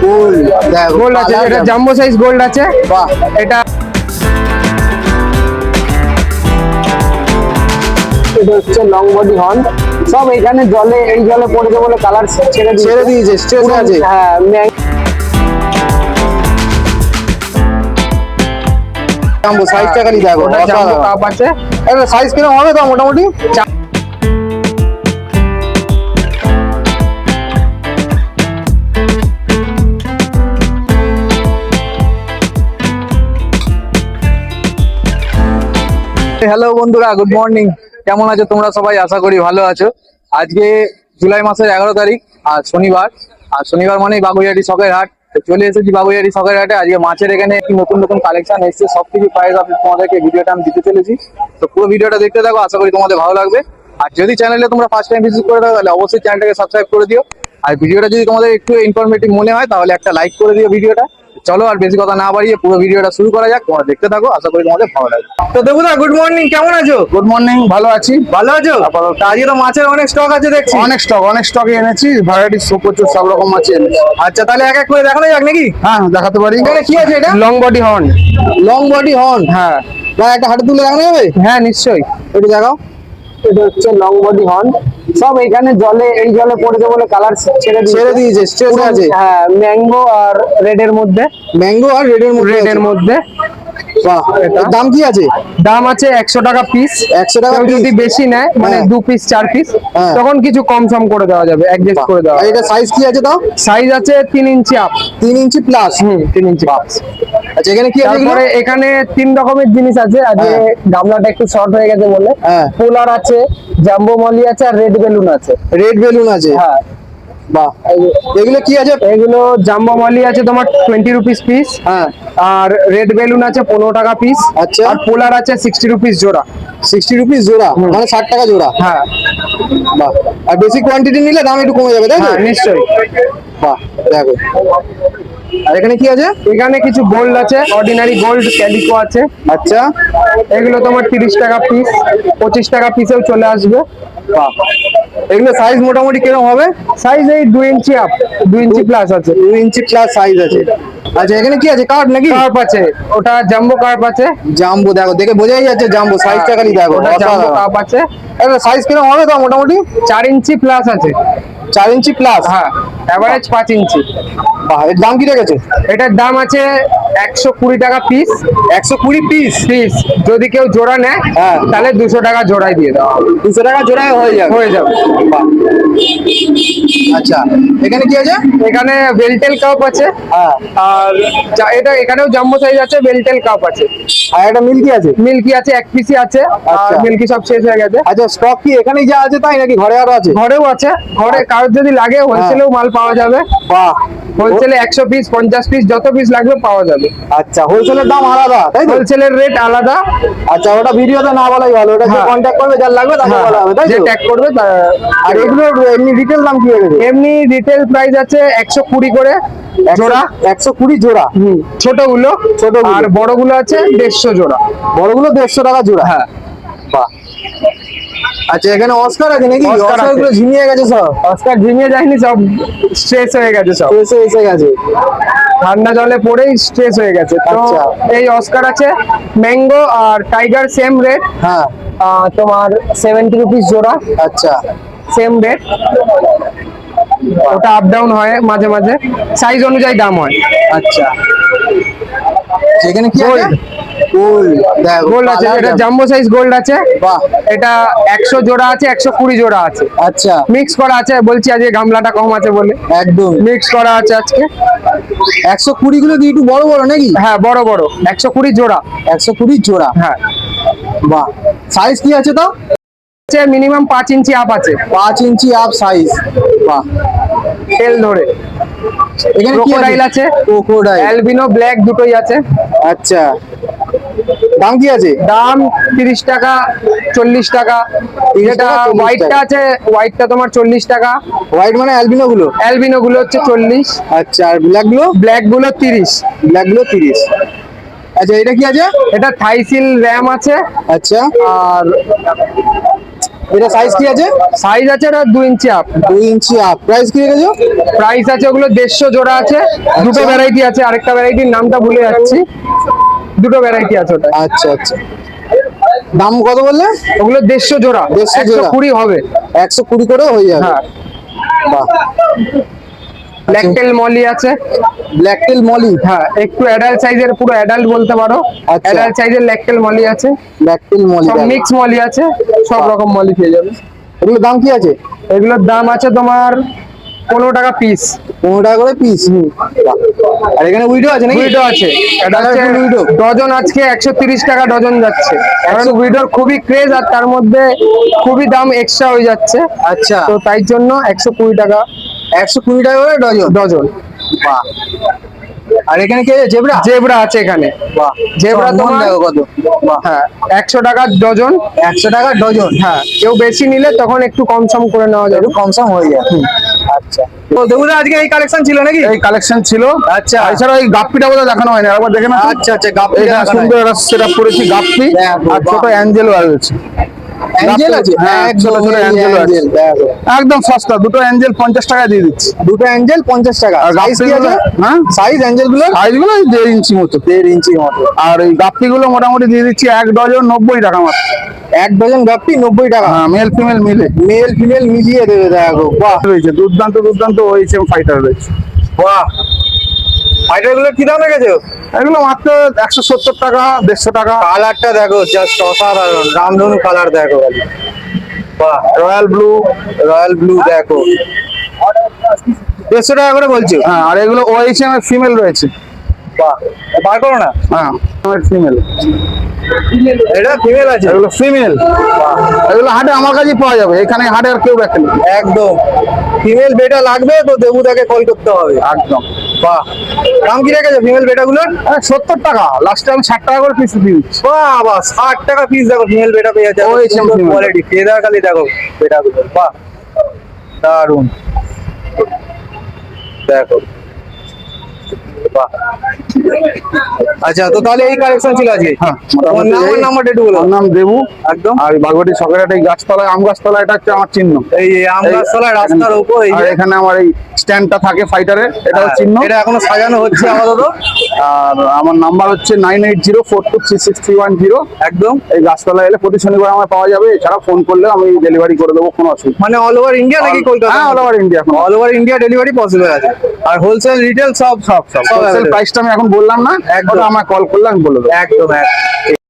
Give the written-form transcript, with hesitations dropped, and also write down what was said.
Gold দেখো, gold আছে, এটা জাম্বো সাইজ গোল্ড আছে। বাহ, এটা এটা হচ্ছে লং বডি হর্ন। সব এখানে জলে এই জলে পড়েছে বলে কালার ছেড়ে দিয়েছে, স্ট্রেস আছে। হ্যাঁ, জাম্বো সাইজটা খালি দেখো, ওটা জাম্বো কাপ আছে। এটা সাইজ কিরকম হবে তো মোটামুটি? হ্যালো বন্ধুরা, গুড মর্নিং। কেমন আছো তোমরা সবাই? আশা করি ভালো আছো। আজকে জুলাই মাসের 11 তারিখ, আর শনিবার। আর শনিবার মানেই বাগুইহাটি শখের হাট। তো চলে এসেছি বাগুইহাটি শখের হাটে। আজকে মাছের এখানে একটি নতুন নতুন কালেকশন এসেছে, সবকিছু প্রাইস আপনি তোমাদেরকে ভিডিওটা আমি দিতে চলেছি। তো পুরো ভিডিওটা দেখতে থাকো, আশা করি তোমাদের ভালো লাগবে। আর যদি চ্যানেলে তোমরা ফার্স্ট টাইম ভিজিট করে থাকো তাহলে অবশ্যই চ্যানেলটাকে সাবস্ক্রাইব করে দিও। আর ভিডিওটা যদি তোমাদের একটু ইনফরমেটিভ মনে হয় তাহলে একটা লাইক করে দিও ভিডিওটা। চলো আর বেশি কথা না বাড়িয়ে পুরো ভিডিওটা শুরু করা যাক। তোমরা দেখতে থাকো, আশা করি তোমাদের ভালো লাগবে। তো দেবুদা, গুড মর্নিং, কেমন আছো? গুড মর্নিং, ভালো আছি। ভালো আছো? তা আজকে তো মাছের অনেক স্টক আছে দেখছি। অনেক স্টক এনেছি, ভ্যারাইটি প্রচুর, সব রকম মাছ এনেছি। আচ্ছা, তাহলে এক এক করে দেখানো যাক নাকি? হ্যাঁ, দেখাতে পারি। এখানে কি আছে? এটা long body horn. Long body horn, হ্যাঁ ভাই একটা হাতে তুলে দেখানো যাবে? হ্যাঁ, নিশ্চয়ই। একটু দেখাও। এটা হচ্ছে লং বডি হর্ন। সব এখানে জলে এই জলে পড়েছে বলে কালার ছেড়ে দিয়েছে, স্ট্রেস আছে। হ্যাঁ, ম্যাঙ্গো আর রেড এর মধ্যে। ম্যাঙ্গো আর রেড এর মধ্যে। বাহ, এটার দাম কি আছে? দাম আছে 100 টাকা পিস। 100 টাকা কেউ যদি বেশি নেয়, মানে হ্যাঁ। 2 পিস 4 পিস, হ্যাঁ। তখন কিছু কম সম করে দেওয়া যাবে, অ্যাডজাস্ট করে দেওয়া আর যাবে। এটা সাইজ কি আছে তাও? সাইজ আছে 3 inch up. 3 inch plus. 3 inch plus. আচ্ছা, এখানে কি আছে? তারপরে এখানে 3 রকমের জিনিস আছে। আজকে হ্যাঁ। গামলাটা একটু শর্ট হয়ে গেছে বলে হ্যাঁ। পোলার আছে, জাম্বো মলি আছে, আর রেড বেলুন আছে। রেড বেলুন আছে। হ্যাঁ, বাহ, এগুলো কি আছে? এগুলো জাম্বো মলি আছে তোমার 20 রুপিস পিস। হ্যাঁ। আর রেড বেলুন আছে 15 টাকা পিস। আচ্ছা। আর পোলার আছে 60 রুপিস জোড়া। 60 রুপিস জোড়া, মানে 60 টাকা জোড়া। হ্যাঁ বাহ, আর বেশি কোয়ান্টিটি নিলে দাম একটু কমে যাবে, তাই তো? হ্যাঁ, নিশ্চয়ই। বাহ, দেখো। আর এখানে কি আছে? এখানে কিছু গোল্ড আছে, অর্ডিনারি গোল্ড ক্যালিকো আছে। আচ্ছা। এগুলো তোমার 30 টাকা পিস, 25 টাকা পিসেও চলে আসবে। বাহ, এগুলো সাইজ মোটামুটি কিরকম হবে? সাইজ এই 2 ইঞ্চি আপ, 2 ইঞ্চি প্লাস আছে। 2 ইঞ্চি প্লাস সাইজ আছে। আচ্ছা, এখানে কি আছে? কার্ড নাকি? কার্প আছে, ওটা জাম্বো কার্প আছে। জাম্বো, দেখো দেখে বোঝাই যাচ্ছে জাম্বো। সাইজটা খালি দেখো, ওটা জাম্বো কার্প আছে। এটা সাইজ কিরকম হবে তো মোটামুটি? 4 ইঞ্চি প্লাস আছে। 4 ইঞ্চি প্লাস। হ্যাঁ, এভারেজ 5 ইঞ্চি। বাহ, এর দাম কি রেখেছে? এটার দাম আছে 120 টাকা পিস। 120 পিস। পিস যদি কেউ জোড়া নেয়, হ্যাঁ, তাহলে 200 টাকা জোড়ায় দিয়ে দেওয়া হবে। 200 টাকা জোড়ায় হয়ে যাবে। বাহ। আচ্ছা, এখানে কি আছে? এখানে বেলটেল কাপ আছে। হ্যাঁ। আর এটা এখানেও জাম্বো সাইজ আছে, বেলটেল কাপ আছে। আর একটা মিল্কি আছে। মিল্কি আছে, 1 পিসি আছে। আর আচ্ছা। মিল্কি সব শেষ হয়ে গেছে। আচ্ছা, স্টক কি এখানেই যা আছে তাই নাকি ঘরে আরো আছে? ঘরেও আছে, ঘরে কারোর যদি লাগে হোলসেলেও মাল পাওয়া যাবে। বাহ, হোলসেলে 100 পিস, 50 পিস, যত পিস লাগবে পাওয়া যাবে। আচ্ছা, হোলসেলের দাম আলাদা, তাই তো? হোলসেলের রেট আলাদা। আচ্ছা, ওটা ভিডিওতে না বলাই ভালো, ওটা হ্যাঁ। কন্ট্যাক্ট করবে, যার লাগবে তাকে বলা হবে, তাই যে তো? ট্যাগ করবে আর এগুলো এমনি রিটেল দাম কি রেখেছে? এমনি রিটেল প্রাইস আছে 120 করে জোড়া। 120 জোড়া। ছোটগুলো। ছোটগুলো। আর বড়গুলো আছে 150 জোড়া। বড়গুলো 150 টাকা জোড়া। হ্যাঁ। বাহ। আচ্ছা, এখানে অস্কার আছে নাকি? অস্কার আছে। অস্কারগুলো ঝিমিয়ে গেছে সব। অস্কার ঝিমিয়ে যায়নি, সব স্ট্রেস হয়ে গেছে সব। এসে গেছে। ঠান্ডা জলে পড়েই স্ট্রেস হয়ে গেছে। তো আচ্ছা। এই অস্কার আছে। ম্যাঙ্গো আর টাইগার সেম রেট। হ্যাঁ। তোমার 70 রুপিস জোড়া, আচ্ছা। Same rate. ওটা আপ ডাউন হয় মাঝে মাঝে, সাইজ অনুযায়ী দাম হয়। আচ্ছা, এখানে কি আছে? গোল্ড, দেখো গোল্ড আছে, এটা জাম্বো সাইজ গোল্ড আছে। বাহ। এটা 100 জোড়া আছে, 120 জোড়া আছে। আচ্ছা, মিক্স করা আছে, বলছি আজকে গামলাটা কম আছে বলে একদম মিক্স করা আছে আজকে। 120 গুলো কি একটু বড় বড় নাকি? হ্যাঁ, বড় বড়, 120 জোড়া। 120 জোড়া। হ্যাঁ। বাহ, সাইজ কি আছে তাও? মিনিমাম 5 ইঞ্চি আপ আছে। 5 ইঞ্চি আপ সাইজ। বাহ। তেল ধরে। এখানে কি ক্রোকোডাইল আছে, ক্রোকোডাইল, অ্যালবিনো ব্ল্যাক দুটোই আছে। আচ্ছা, দাম কি আছে? দাম 30 টাকা, 40 টাকা। 30 যেটা টাকা, 40 হোয়াইটটা টাকা। আছে, হোয়াইটটা তোমার 40 টাকা। হোয়াইট মানে অ্যালবিনো গুলো? অ্যালবিনো গুলো হচ্ছে 40। আচ্ছা, আর ব্ল্যাক গুলো? ব্ল্যাক গুলো 30। ব্ল্যাক গুলো 30। আচ্ছা, এটা কি আছে? এটা থাইসিল র্যাম আছে। আচ্ছা। আর এটা সাইজ কি আছে? সাইজ আছে এটা 2 ইঞ্চি আপ। 2 ইঞ্চি আপ। প্রাইস কি রেখেছো? প্রাইস আছে ওগুলো 150 জোড়া আছে। দুটো ভ্যারাইটি আছে, আরেকটা ভ্যারাইটির নামটা ভুলে যাচ্ছি। দুটো ভ্যারাইটি আছে ওটা। আচ্ছা আচ্ছা। দাম কত বললে? ওগুলো 150 জোড়া। 150 জোড়া। 120 হবে। 120 করেও হয়ে যাবে। হ্যাঁ। বাহ। ব্ল্যাকটেল মলি আছে। ব্ল্যাকটেল মলি। হ্যাঁ, একটু অ্যাডাল্ট সাইজের, পুরো অ্যাডাল্ট বলতে পারো। আচ্ছা। অ্যাডাল্ট সাইজের ব্ল্যাকটেল মলি আছে। ব্ল্যাকটেল মলি। সব মিক্স মলি আছে, সব রকম মলি পেয়ে যাবে। এগুলোর দাম কি আছে? এগুলোর দাম আছে তোমার 15 টাকা পিস। 15 টাকা করে পিস। আর এখানে উইডো আছে নাকি? উইডো আছে। এটা হচ্ছে উইডো। ডজন আজকে 130 টাকা ডজন যাচ্ছে, কারণ উইডোর খুবই ক্রেজ আর তার মধ্যে খুবই দাম এক্সট্রা হয়ে যাচ্ছে। আচ্ছা। তো তাই জন্য 120 টাকা 120 টাকা করে ডজন। ডজন। বাহ। আর এখানে কি আছে? জেব্রা। জেব্রা আছে এখানে। বাহ। জেব্রা সম্মান তোমার দেখো কত। বাহ। হ্যাঁ 100 টাকা ডজন। 100 টাকা ডজন। হ্যাঁ, কেউ বেশি নিলে তখন একটু কম সম করে নেওয়া যাবে। একটু কম সম হয়ে যায়। আচ্ছা। তো দেবুদা আজকে এই কালেকশন ছিল নাকি? এই কালেকশন ছিল। আচ্ছা। এছাড়া এই গাপ্পিটা বোধহয় দেখানো হয়নি, একবার দেখে না? আচ্ছা আচ্ছা। গাপ্পি এটা দেখানো সুন্দর একটা সেটআপ করেছি গাপ্পি, দেখো, আর ছোট বাহ। অ্যাঞ্জেলও রয়েছে। অ্যাঞ্জেল আছে? হ্যাঁ, ছোট ছোট এই অ্যাঞ্জেলও আছে। অ্যাঞ্জেল, দেখো। একদম সস্তা, দুটো অ্যাঞ্জেল 50 টাকা দিয়ে দিচ্ছি। দুটো অ্যাঞ্জেল 50 টাকা। আর সাইজ কি আছে? হ্যাঁ, সাইজ অ্যাঞ্জেল গুলো সাইজগুলো 1.5 ইঞ্চি মতো। 1.5 ইঞ্চির মতো। আর এই গাপ্পিগুলো মোটামুটি দিয়ে দিচ্ছি 1 ডজন 90 টাকা মাত্র। 1 ডজন গাপ্পি 90 টাকা। হ্যাঁ, মেল ফিমেল মিলে মেল ফিমেল মিলিয়ে দেবে, দেখো। বাহ রয়েছে, দুর্দান্ত দুর্দান্ত হয়েছে, ফাইটার রয়েছে। বাহ। ফাইটার গুলো কি দাম রেখেছো? এগুলো মাত্র 170 টাকা 150 টাকা। কালারটা দেখো, জাস্ট অসাধারণ। রামধনু কালার দেখো খালি। বাহ। Royal blue. রয়্যাল ব্লু দেখো। 150 টাকা করে বলছো? হ্যাঁ, আর এগুলো ওএইচএম এর ফিমেল রয়েছে। বাহ। বার করো না। হ্যাঁ, ফিমেল। এটা ফিমেল আছে? এগুলো ফিমেল। এগুলো হাটে আমার কাছেই পাওয়া যাবে, এখানে হাটে আর কেউ রাখেনি। একদম। ফিমেল বেটা লাগবে তো দেবুদাকে কল করতে হবে। একদম। বাহ। দাম কি রেখেছো ফিমেল বেটা গুলোর? 70 টাকা, লাস্টে আমি 60 টাকা করে পিস দিয়ে দিচ্ছি। বাহ বাহ। 60 টাকা পিস দেখো, ফিমেল বেটা পেয়ে যাচ্ছে। ওই same female। কোয়ালিটি ফেদার খালি দেখো বেটা গুলো। বাহ, দারুন। দেখো। বাহ। আচ্ছা, তো তাহলে এই কালেকশন ছিল আজকে। হ্যাঁ, তোমার নাম আর নাম্বারটা একটু বলো। আমার নাম দেবু। একদম। আর বাগড়ি সকেরাট এই গাছতলায়, আম গাছতলায়, এটা হচ্ছে আমার চিহ্ন। এই আম গাছতলায় রাস্তার উপর এই আর যে। এখানে আমার এই স্ট্যান্ডটা থাকে ফাইটারের, এটাও হ্যাঁ, চিহ্ন। এটা এখনো সাজানো হচ্ছে আপাতত। আর আমার নাম্বার হচ্ছে 9804236310। একদম। এই গাছতলায় এলে প্রতি শনিবার আমার পাওয়া যাবে, এছাড়া ফোন করলে আমি ডেলিভারি করে দেবো, কোনো অসুবিধা মানে অল ওভার ইন্ডিয়া নাকি কলকাতা? হ্যাঁ, all over India. All over India delivery possible আছে। আর হোলসেল রিটেল সব হোলসেল available। প্রাইসটা আমি এখন বললাম না, একদম। ওটা আমায় কল করলে আমি বলে দেবো। একদম একদম।